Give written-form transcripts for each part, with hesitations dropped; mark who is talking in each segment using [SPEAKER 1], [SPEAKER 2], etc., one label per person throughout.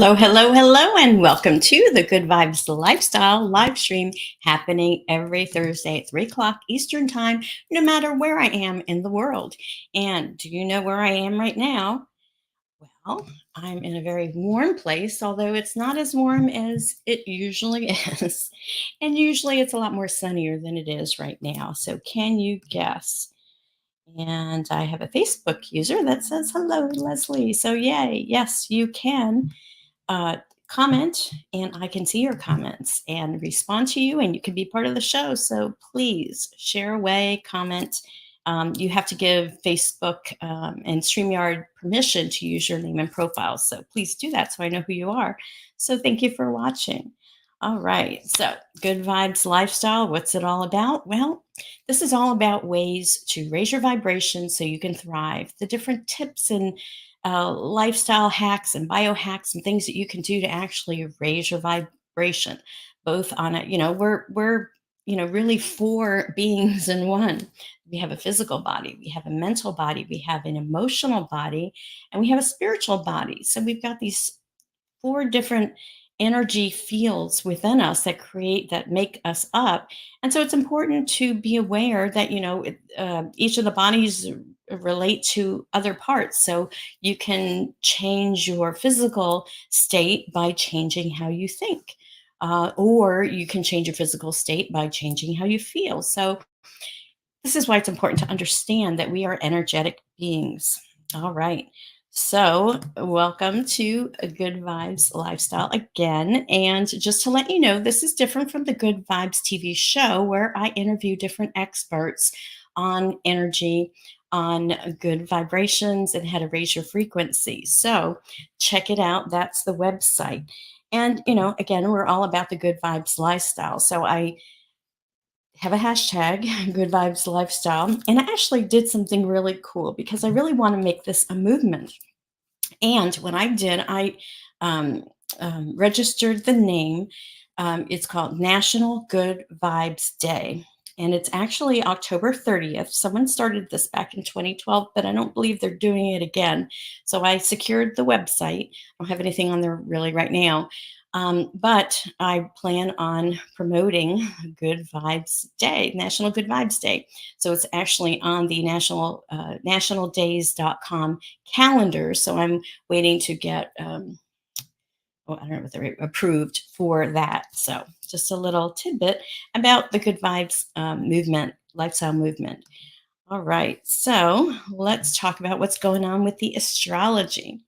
[SPEAKER 1] Hello, hello, hello, and welcome to the Good Vibes Lifestyle live stream happening every Thursday at 3 o'clock Eastern Time, no matter where I am in the world. And do you know where I am right now? Well, I'm in a very warm place, although it's not as warm as it usually is. And usually it's a lot more sunnier than it is right now. So, can you guess? And I have a Facebook user that says, "Hello, Leslie." So, yay. Yes, you can uh, comment and I can see your comments and respond to you, and you can be part of the show. So please share away, comment. You have to give Facebook and StreamYard permission to use your name and profile. So please do that so I know who you are. So thank you for watching. All right. So, Good Vibes Lifestyle, what's it all about? Well, this is all about ways to raise your vibration so you can thrive. The different tips and lifestyle hacks and biohacks and things that you can do to actually raise your vibration, both on it. We're really four beings in one. We have a physical body, we have a mental body, we have an emotional body, and we have a spiritual body. So we've got these four different energy fields within us that make us up. And so it's important to be aware that each of the bodies relate to other parts. So you can change your physical state by changing how you think, or you can change your physical state by changing how you feel. So this is why it's important to understand that we are energetic beings. All right. So, welcome to a Good Vibes Lifestyle again. And just to let you know, this is different from the Good Vibes TV show where I interview different experts on energy, on good vibrations, and how to raise your frequency. So, check it out. That's the website. And, again, we're all about the Good Vibes Lifestyle. So, I have a hashtag, Good Vibes Lifestyle. And I actually did something really cool because I really want to make this a movement. And what I did, I registered the name. It's called National Good Vibes Day. And it's actually October 30th. Someone started this back in 2012, but I don't believe they're doing it again. So I secured the website. I don't have anything on there really right now. But I plan on promoting Good Vibes Day, National Good Vibes Day. So it's actually on the nationaldays.com calendar. So I'm waiting to get, I don't know what they're approved for that. So just a little tidbit about the Good Vibes movement, lifestyle movement. All right. So let's talk about what's going on with the astrology.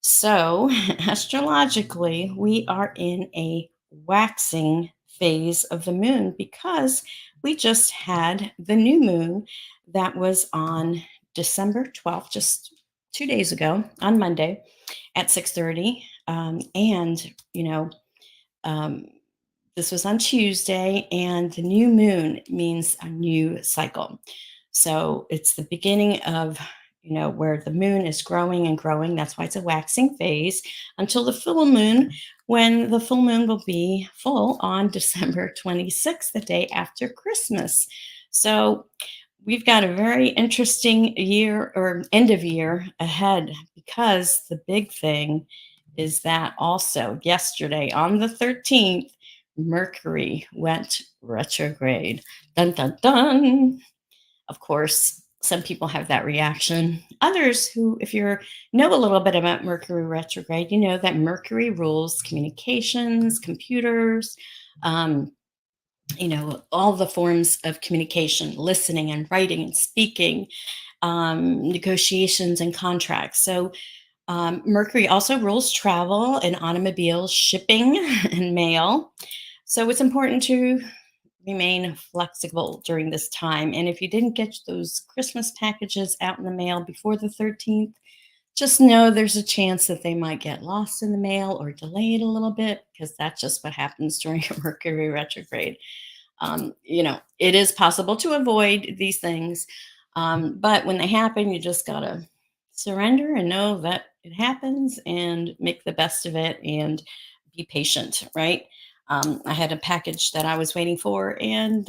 [SPEAKER 1] So, astrologically, we are in a waxing phase of the moon because we just had the new moon that was on December 12th, just 2 days ago on Monday at 6:30. And, um, this was on Tuesday, and the new moon means a new cycle. So it's the beginning of, where the moon is growing and growing. That's why it's a waxing phase until the full moon, when the full moon will be full on December 26th, the day after Christmas. So we've got a very interesting year or end of year ahead because the big thing is that also yesterday on the 13th, Mercury went retrograde. Dun, dun, dun. Of course, some people have that reaction. Others who, if you know a little bit about Mercury retrograde, you know that Mercury rules communications, computers, um, all the forms of communication, listening and writing and speaking, negotiations and contracts. So Mercury also rules travel and automobiles, shipping and mail. So it's important to remain flexible during this time. And if you didn't get those Christmas packages out in the mail before the 13th, just know there's a chance that they might get lost in the mail or delayed a little bit because that's just what happens during a Mercury retrograde. It is possible to avoid these things, but when they happen, you just got to surrender and know that it happens and make the best of it and be patient, right? I had a package that I was waiting for and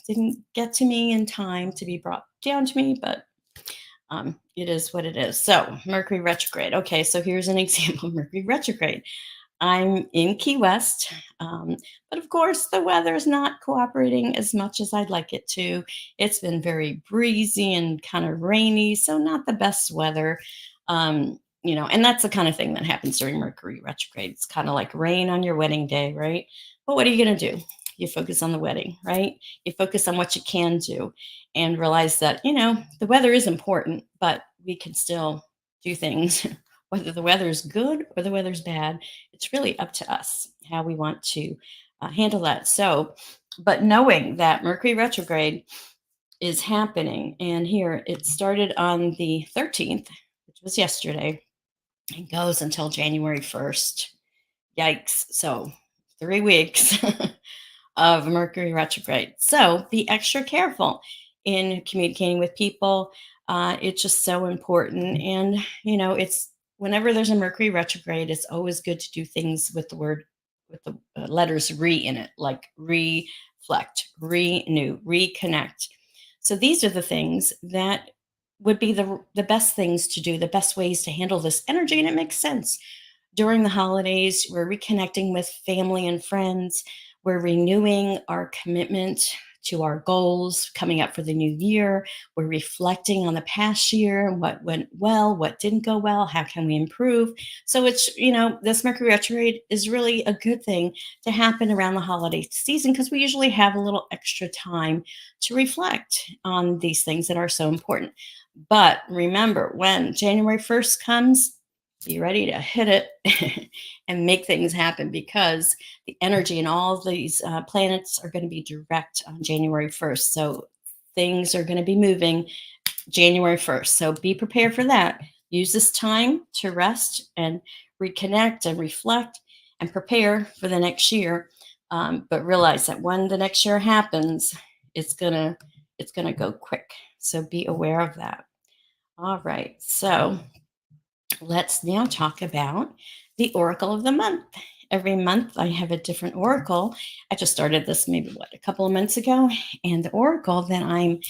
[SPEAKER 1] didn't get to me in time to be brought down to me, but It is what it is. So, Mercury retrograde. Okay, so here's an example of Mercury retrograde. I'm in Key West, but of course, the weather's not cooperating as much as I'd like it to. It's been very breezy and kind of rainy, so not the best weather. And that's the kind of thing that happens during Mercury retrograde. It's kind of like rain on your wedding day, right? But what are you going to do? You focus on the wedding, right? You focus on what you can do and realize that, the weather is important, but we can still do things, whether the weather is good or the weather's bad. It's really up to us how we want to handle that. So, but knowing that Mercury retrograde is happening, and here it started on the 13th, which was yesterday, and goes until January 1st. Yikes. So, 3 weeks of Mercury retrograde. So, be extra careful in communicating with people. It's just so important. And, it's whenever there's a Mercury retrograde, it's always good to do things with the letters re in it, like reflect, renew, reconnect. So these are the things that would be the best things to do, the best ways to handle this energy. And it makes sense. During the holidays, we're reconnecting with family and friends. We're renewing our commitment to our goals coming up for the new year. We're reflecting on the past year, what went well, what didn't go well, how can we improve. So this Mercury retrograde is really a good thing to happen around the holiday season because we usually have a little extra time to reflect on these things that are so important. But remember, when January 1st comes, be ready to hit it and make things happen because the energy in all of these planets are going to be direct on January 1st. So things are going to be moving January 1st. So be prepared for that. Use this time to rest and reconnect and reflect and prepare for the next year. But realize that when the next year happens, it's gonna go quick. So be aware of that. All right. So let's now talk about the Oracle of the month. Every month I have a different Oracle. I just started this maybe a couple of months ago. And the Oracle that I'm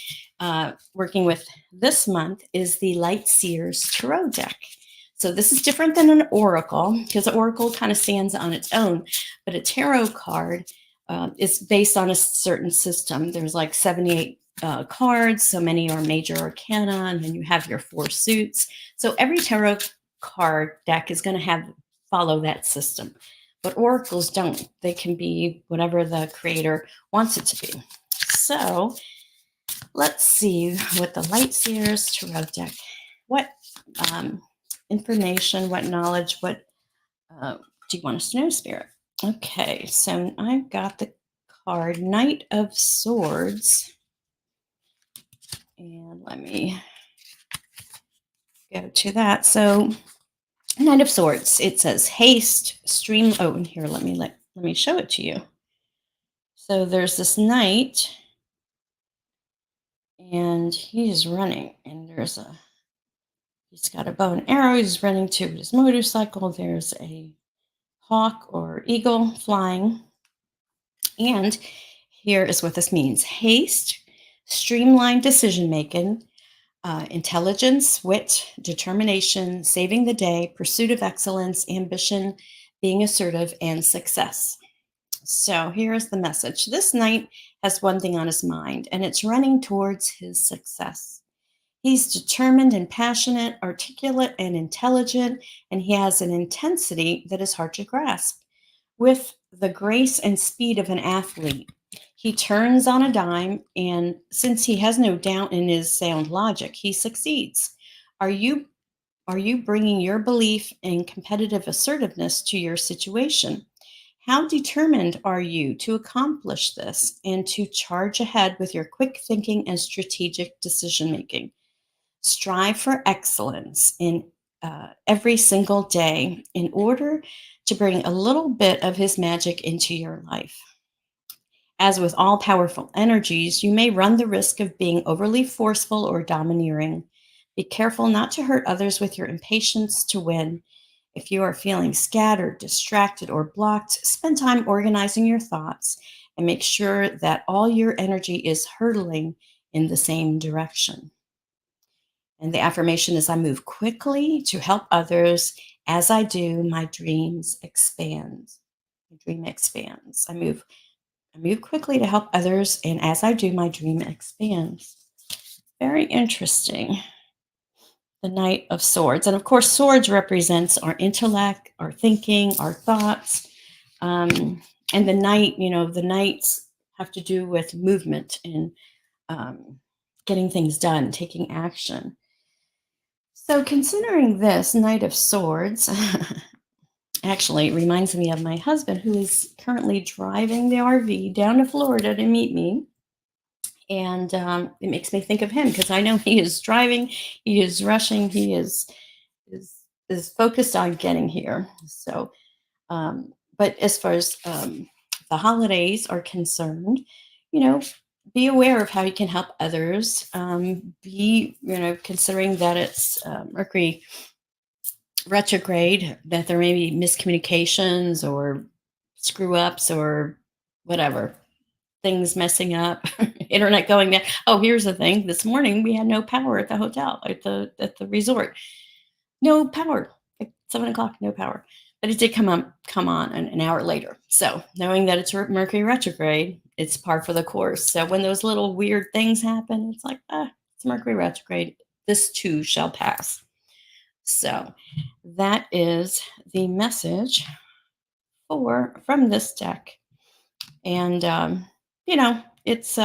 [SPEAKER 1] working with this month is the Light Seers Tarot deck. So this is different than an Oracle because an Oracle kind of stands on its own, but a tarot card is based on a certain system. There's like 78 cards. So many are major arcana, and then you have your 4 suits. So every tarot card deck is going to follow that system. But oracles don't. They can be whatever the creator wants it to be. So let's see what the Light Seers Tarot deck, what information, what knowledge, what do you want us to know, Spirit? Okay, so I've got the card Knight of Swords. And let me go to that. So Knight of Swords, it says haste, stream. Oh, and here, let me show it to you. So there's this knight, and he's running, and he's got a bow and arrow. He's running to his motorcycle. There's a hawk or eagle flying. And here is what this means. Haste, streamlined decision making, intelligence, wit, determination, saving the day, pursuit of excellence, ambition, being assertive, and success. So here is the message. This knight has one thing on his mind, and it's running towards his success. He's determined and passionate, articulate and intelligent, and he has an intensity that is hard to grasp. With the grace and speed of an athlete, he turns on a dime, and since he has no doubt in his sound logic, he succeeds. Are you bringing your belief and competitive assertiveness to your situation? How determined are you to accomplish this and to charge ahead with your quick thinking and strategic decision making? Strive for excellence in every single day in order to bring a little bit of his magic into your life. As with all powerful energies, you may run the risk of being overly forceful or domineering. Be careful not to hurt others with your impatience to win. If you are feeling scattered, distracted, or blocked, spend time organizing your thoughts and make sure that all your energy is hurtling in the same direction. And the affirmation is I move quickly to help others. As I do, my dreams expand. My dream expands. I move quickly to help others, and as I do, my dream expands. Very interesting. The Knight of Swords. And of course, swords represents our intellect, our thinking, our thoughts. And the knight, the knights have to do with movement and um, getting things done, taking action. So, considering this Knight of Swords, actually, it reminds me of my husband who is currently driving the RV down to Florida to meet me. And it makes me think of him because I know he is driving, he is rushing, is is focused on getting here. So, but as far as the holidays are concerned, you know, be aware of how you can help others. Be, considering that it's Mercury retrograde, that there may be miscommunications or screw ups or whatever, things messing up, internet going down. Oh, here's the thing. This morning we had no power at the hotel, at the resort. No power. Like 7 o'clock, no power. But it did come on an hour later. So knowing that it's Mercury retrograde, it's par for the course. So when those little weird things happen, it's like, it's Mercury retrograde. This too shall pass. So that is the message from this deck. And it's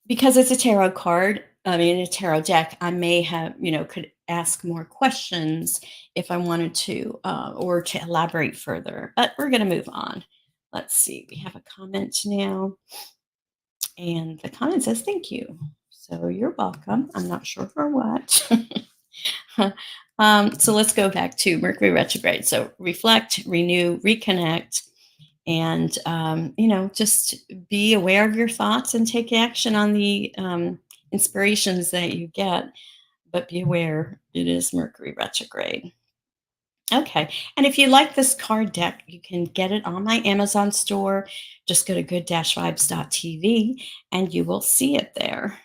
[SPEAKER 1] because it's a tarot card, I mean, a tarot deck, I may have, could ask more questions if I wanted to, or to elaborate further. But we're going to move on. Let's see. We have a comment now. And the comment says, thank you. So you're welcome. I'm not sure for what. So let's go back to Mercury retrograde. So reflect, renew, reconnect, and just be aware of your thoughts and take action on the inspirations that you get, but be aware it is Mercury retrograde. Okay, and if you like this card deck, you can get it on my Amazon store. Just go to good-vibes.tv and you will see it there.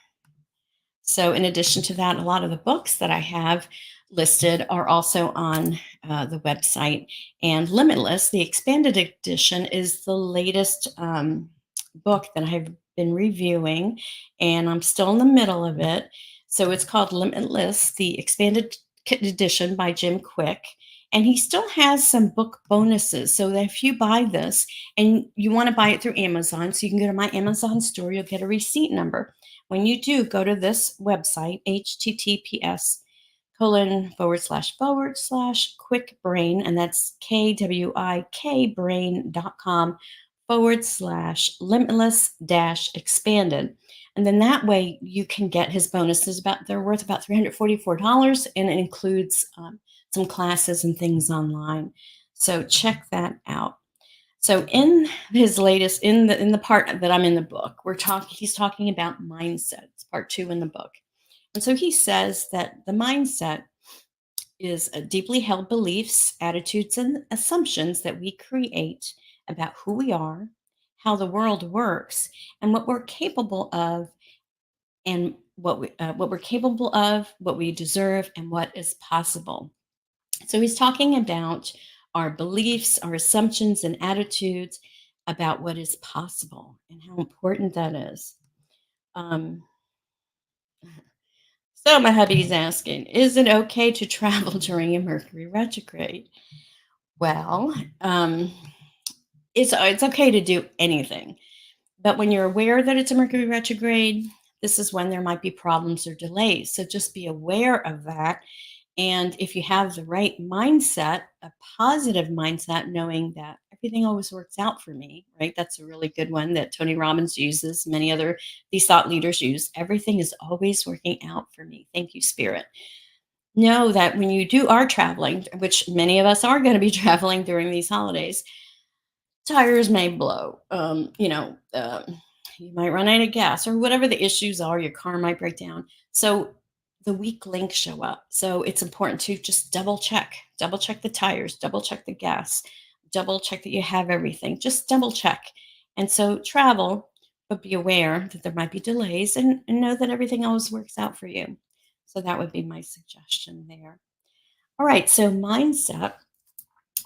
[SPEAKER 1] So in addition to that, a lot of the books that I have listed are also on the website. And Limitless, the expanded edition, is the latest book that I've been reviewing, and I'm still in the middle of it. So it's called Limitless, the expanded edition by Jim Kwik. And he still has some book bonuses. So that if you buy this and you want to buy it through Amazon, so you can go to my Amazon store, you'll get a receipt number. When you do, go to this website, https:// Kwik and that's KWIK brain.com/limitless-expanded. And then that way you can get his bonuses. They're worth about $344, and it includes some classes and things online. So check that out. So in his latest, in the part that I'm in the book, he's talking about mindset. It's part 2 in the book. And so he says that the mindset is a deeply held beliefs, attitudes, and assumptions that we create about who we are, how the world works, and what we're capable of, and what we're capable of, what we deserve, and what is possible. So he's talking about our beliefs, our assumptions, and attitudes about what is possible and how important that is. So my hubby's asking, is it okay to travel during a Mercury retrograde? Well, it's okay to do anything. But when you're aware that it's a Mercury retrograde, this is when there might be problems or delays. So just be aware of that. And if you have the right mindset, a positive mindset, knowing that everything always works out for me, right? That's a really good one that Tony Robbins uses, many other these thought leaders use. Everything is always working out for me. Thank you, Spirit. Know that when you are traveling, which many of us are going to be traveling during these holidays, tires may blow. You might run out of gas or whatever the issues are. Your car might break down. So the weak links show up. So it's important to just double check the tires, double check the gas, double check that you have everything. Just double check. And so travel, but be aware that there might be delays and know that everything always works out for you. So that would be my suggestion there. All right, so mindset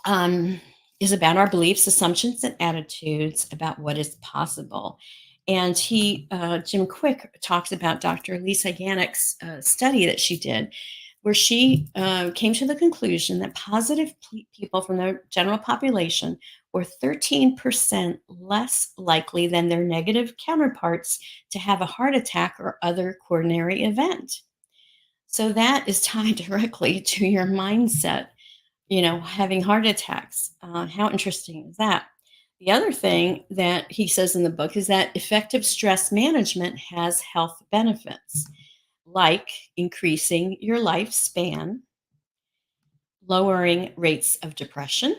[SPEAKER 1] um, is about our beliefs, assumptions, and attitudes about what is possible. And Jim Kwik talks about Dr. Lisa Yannick's study that she did, where she came to the conclusion that positive people from the general population were 13% less likely than their negative counterparts to have a heart attack or other coronary event. So that is tied directly to your mindset, having heart attacks. How interesting is that? The other thing that he says in the book is that effective stress management has health benefits, like increasing your lifespan, lowering rates of depression,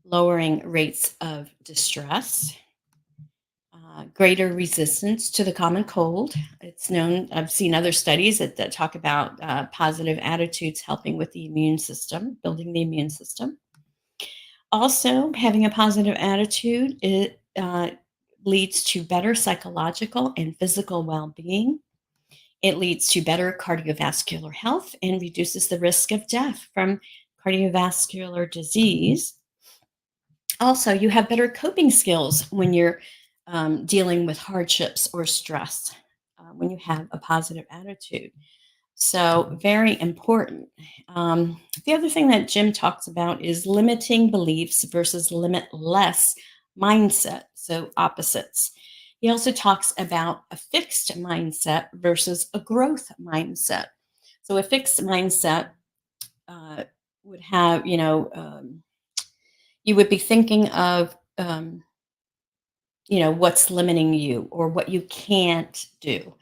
[SPEAKER 1] lowering rates of distress, greater resistance to the common cold. It's known, I've seen other studies that talk about positive attitudes helping with the immune system, building the immune system. Also, having a positive attitude, it leads to better psychological and physical well being. It leads to better cardiovascular health and reduces the risk of death from cardiovascular disease. Also, you have better coping skills when you're dealing with hardships or stress when you have a positive attitude. So, very important. The other thing that Jim talks about is limiting beliefs versus limitless mindset. So, opposites. He also talks about a fixed mindset versus a growth mindset. So, a fixed mindset uh, would have, you would be thinking of, what's limiting you or what you can't do,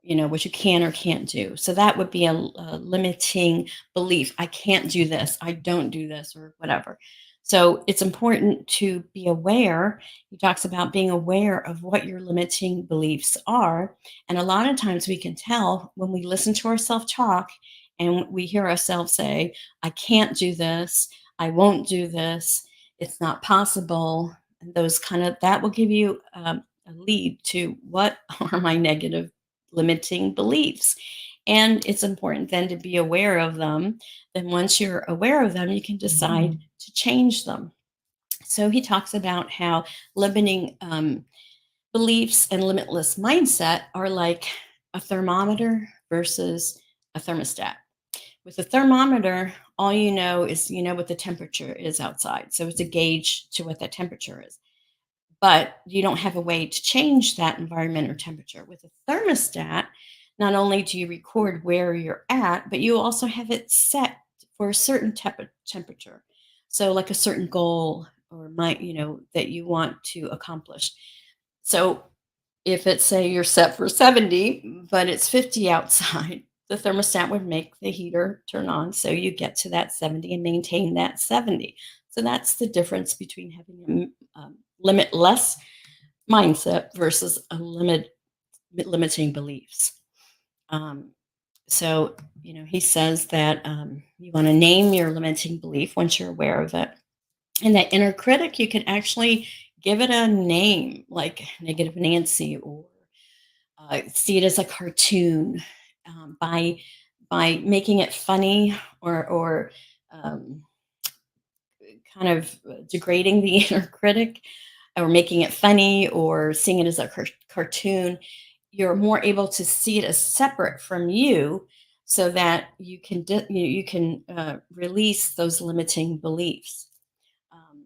[SPEAKER 1] what you can or can't do. So that would be a limiting belief. I can't do this. I don't do this or whatever. So it's important to be aware. He talks about being aware of what your limiting beliefs are. And a lot of times we can tell when we listen to ourselves talk and we hear ourselves say, I can't do this. I won't do this. It's not possible. And those kind of, that will give you a lead to what are my negative limiting beliefs. And it's important then to be aware of them. Then, once you're aware of them, you can decide to change them. So, he talks about how limiting beliefs and limitless mindset are like a thermometer versus a thermostat. With a thermometer, all you know is you know what the temperature is outside. So, it's a gauge to what that temperature is, but you don't have a way to change that environment or temperature. With a thermostat, not only do you record where you're at, but you also have it set for a certain temperature. So, like a certain goal or that you want to accomplish. So, if it's say you're set for 70, but it's 50 outside, the thermostat would make the heater turn on so you get to that 70 and maintain that 70. So that's the difference between having a limitless mindset versus a limiting beliefs. Um, so, he says that you want to name your limiting belief once you're aware of it. And that inner critic, you can actually give it a name like Negative Nancy, or see it as a cartoon by making it funny, or um, kind of degrading the inner critic, or making it funny, or seeing it as a cartoon. You're more able to see it as separate from you, so that you can release those limiting beliefs. Um,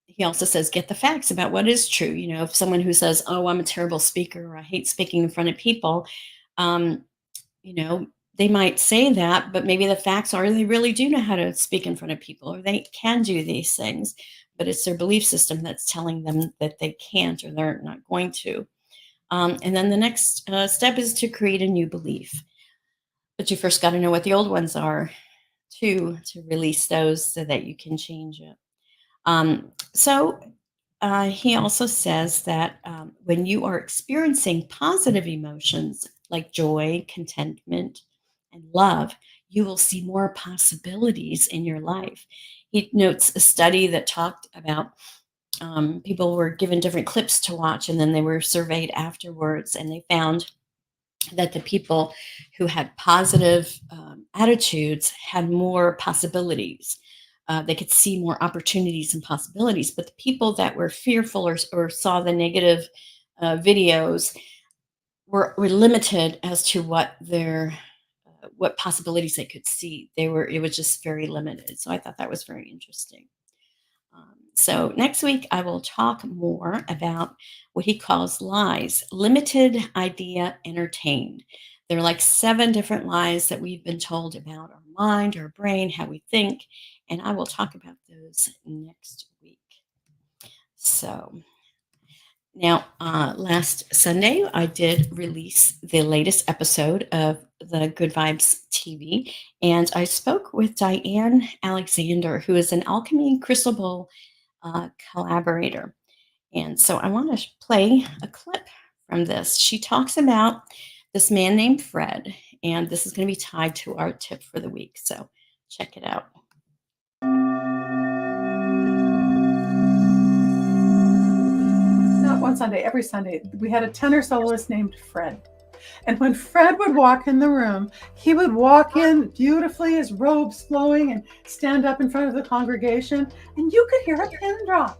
[SPEAKER 1] he also says, get the facts about what is true. If someone who says, oh, I'm a terrible speaker, or I hate speaking in front of people, um, you know, they might say that, but maybe the facts are they really do know how to speak in front of people, or they can do these things, but it's their belief system that's telling them that they can't or they're not going to. And then the next step is to create a new belief. But you first got to know what the old ones are to release those so that you can change it. So he also says that when you are experiencing positive emotions like joy, contentment, and love, you will see more possibilities in your life. He notes a study that talked about people were given different clips to watch, and then they were surveyed afterwards, and they found that the people who had positive attitudes had more possibilities. They could see more opportunities and possibilities. But the people that were fearful or saw the negative videos were limited as to what possibilities they could see. It was just very limited. So I thought that was very interesting. So next week, I will talk more about what he calls lies, limited idea entertained. There are like 7 different lies that we've been told about our mind, our brain, how we think, and I will talk about those next week. So now, last Sunday, I did release the latest episode of the Good Vibes TV, and I spoke with Diann Alexander, who is an Alchemy crystal bowl collaborator. And so I want to play a clip from this. She talks about this man named Fred, and this is going to be tied to our tip for the week. So check it out.
[SPEAKER 2] Not one Sunday, every Sunday, we had a tenor soloist named Fred. And when Fred would walk in the room, he would walk in beautifully, his robes flowing, and stand up in front of the congregation, and you could hear a pin drop.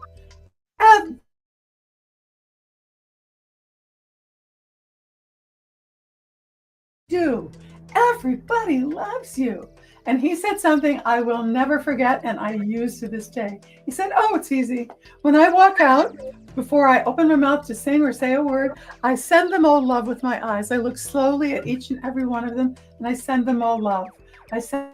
[SPEAKER 2] Everybody loves you. And he said something I will never forget, and I use to this day. He said, "Oh, it's easy. When I walk out, before I open my mouth to sing or say a word, I send them all love with my eyes. I look slowly at each and every one of them, and I send them all love. I send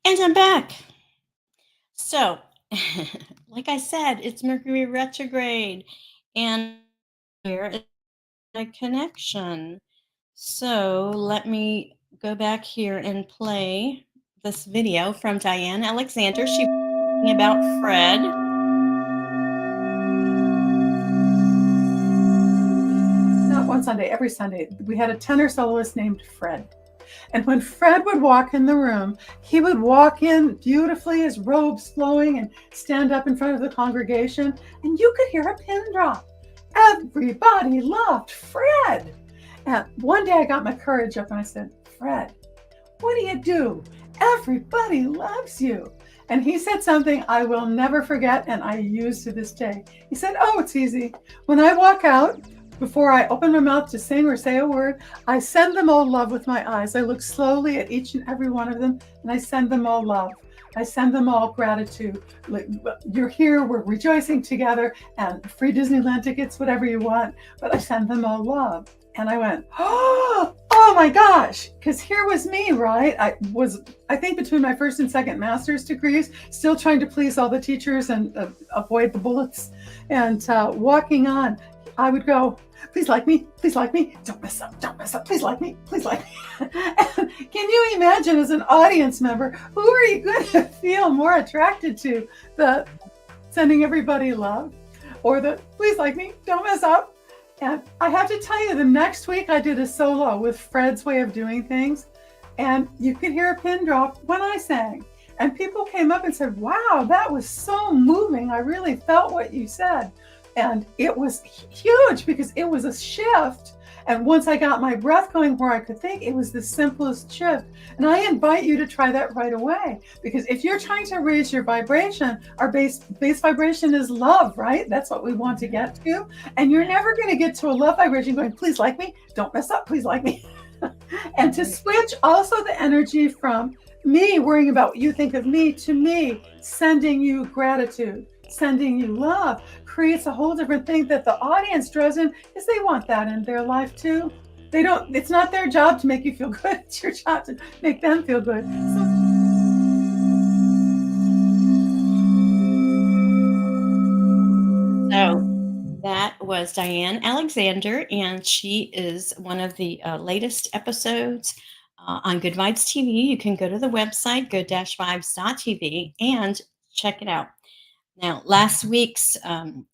[SPEAKER 1] And I'm back. So, like I said, it's Mercury Retrograde, and here is a connection. So, let me go back here and play this video from Diann Alexander. She was talking about Fred.
[SPEAKER 2] Not one Sunday, every Sunday, we had a tenor soloist named Fred. And when Fred would walk in the room, he would walk in beautifully, his robes flowing, and stand up in front of the congregation, and you could hear a pin drop. Everybody loved Fred. And one day I got my courage up and I said, "Fred, what do you do? Everybody loves you." And he said something I will never forget, and I use to this day. He said, "Oh, it's easy. When I walk out, before I open my mouth to sing or say a word, I send them all love with my eyes. I look slowly at each and every one of them, and I send them all love. I send them all gratitude. You're here, we're rejoicing together, and free Disneyland tickets, whatever you want, but I send them all love." And I went, oh my gosh, because here was me, right? I think between my first and second master's degrees, still trying to please all the teachers and avoid the bullets, and walking on. I would go, "Please like me, don't mess up, please like me, please like me." And can you imagine, as an audience member, who are you going to feel more attracted to? The sending everybody love, or the "please like me, don't mess up"? And I have to tell you, the next week I did a solo with Fred's way of doing things, and you could hear a pin drop when I sang. And people came up and said, wow, that was so moving. I really felt what you said. And it was huge because it was a shift. And once I got my breath going where I could think, it was the simplest shift. And I invite you to try that right away. Because if you're trying to raise your vibration, our base vibration is love, right? That's what we want to get to. And you're never going to get to a love vibration going, please like me, don't mess up, please like me. And to switch also the energy from me worrying about what you think of me to me sending you gratitude, sending you love, creates a whole different thing that the audience draws in because they want that in their life too. They don't, it's not their job to make you feel good. It's your job to make them feel good.
[SPEAKER 1] So that was Diann Alexander, and she is one of the latest episodes on Good Vibes TV. You can go to the website, good-vibes.tv, and check it out. Now, last week's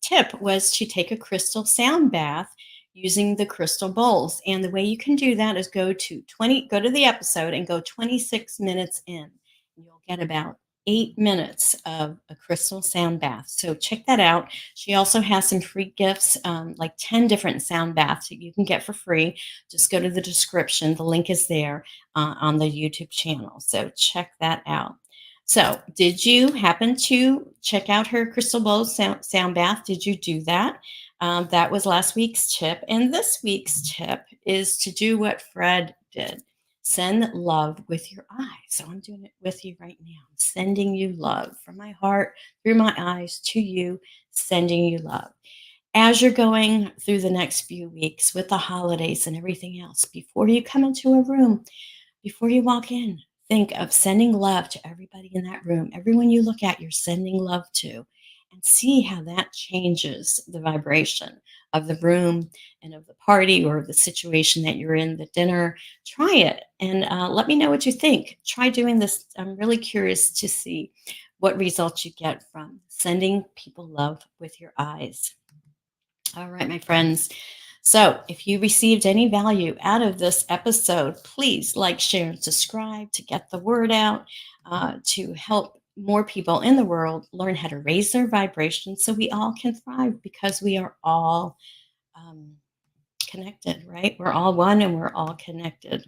[SPEAKER 1] tip was to take a crystal sound bath using the crystal bowls. And the way you can do that is go to the episode and go 26 minutes in. You'll get about 8 minutes of a crystal sound bath. So check that out. She also has some free gifts, like 10 different sound baths that you can get for free. Just go to the description. The link is there on the YouTube channel. So check that out. So, did you happen to check out her crystal bowl sound bath? Did you do that? That was last week's tip. And this week's tip is to do what Fred did. Send love with your eyes. So I'm doing it with you right now. I'm sending you love from my heart, through my eyes, to you, sending you love. As you're going through the next few weeks with the holidays and everything else, before you come into a room, before you walk in, think of sending love to everybody in that room. Everyone you look at, you're sending love to, and see how that changes the vibration of the room and of the party or the situation that you're in, the dinner. Try it and let me know what you think. Try doing this. I'm really curious to see what results you get from sending people love with your eyes. All right, my friends. So, if you received any value out of this episode, please like, share, and subscribe to get the word out, to help more people in the world learn how to raise their vibration so we all can thrive because we are all connected, right? We're all one and we're all connected.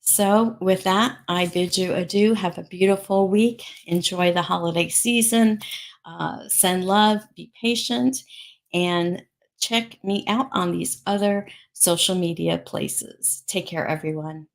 [SPEAKER 1] So, with that, I bid you adieu. Have a beautiful week. Enjoy the holiday season. Send love, be patient, and check me out on these other social media places. Take care, everyone.